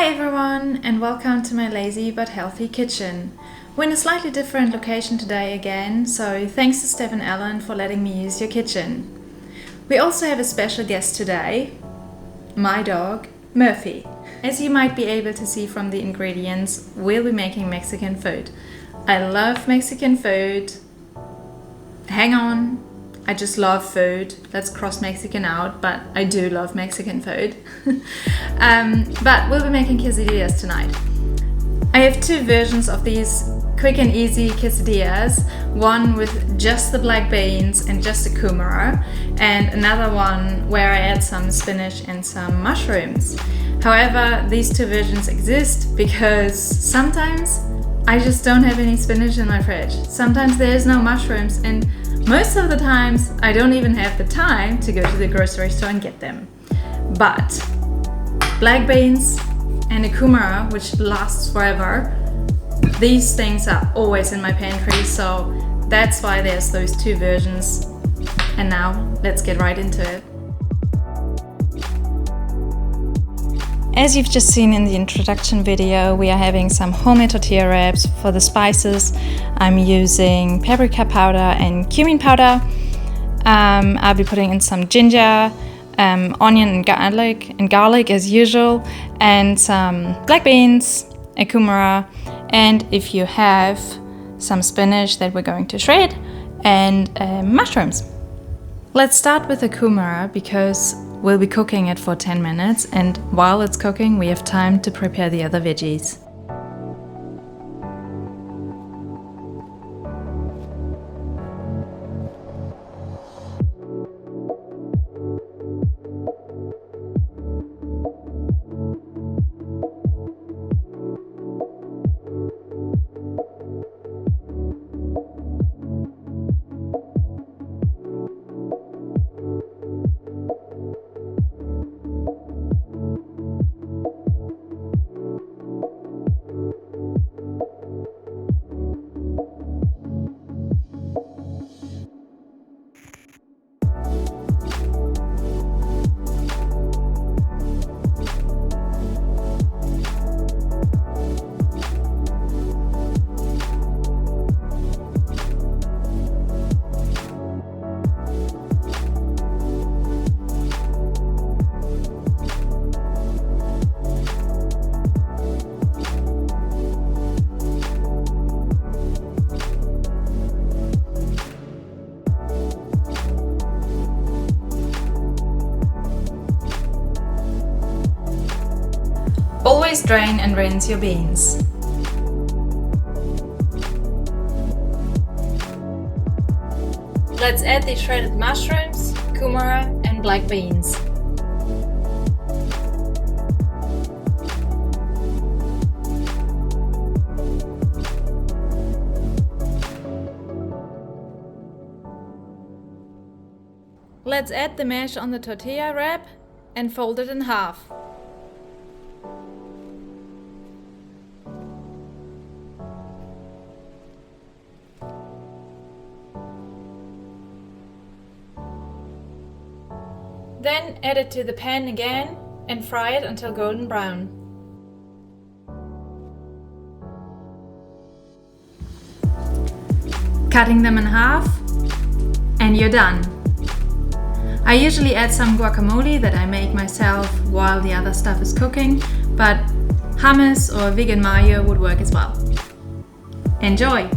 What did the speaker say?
Hi everyone, and welcome to my lazy but healthy kitchen. We're in a slightly different location today again, so thanks to Steph and Ellen for letting me use your kitchen. We also have a special guest today, my dog, Murphy. As you might be able to see from the ingredients, we'll be making Mexican food. I love Mexican food. Hang on, I just love food. Let's cross Mexican out, but I do love Mexican food. But we'll be making quesadillas tonight. I have two versions of these quick and easy quesadillas. One with just the black beans and just the kumara, and another one where I add some spinach and some mushrooms. However, these two versions exist because sometimes I just don't have any spinach in my fridge. Sometimes there's no mushrooms, and most of the times I don't even have the time to go to the grocery store and get them. But black beans and a kumara, which lasts forever, these things are always in my pantry, so that's why there's those two versions. And now let's get right into it. As you've just seen in the introduction video, we are having some homemade tortilla wraps. For the spices, I'm using paprika powder and cumin powder. I'll be putting in some ginger, onion and garlic as usual, and some black beans, a kumara, and if you have some spinach that we're going to shred, and mushrooms. Let's start with the kumara because we'll be cooking it for 10 minutes, and while it's cooking we have time to prepare the other veggies. Always drain and rinse your beans. Let's add the shredded mushrooms, kumara and black beans. Let's add the mash on the tortilla wrap and fold it in half. Then add it to the pan again and fry it until golden brown. Cutting them in half, and you're done. I usually add some guacamole that I make myself while the other stuff is cooking, but hummus or vegan mayo would work as well. Enjoy!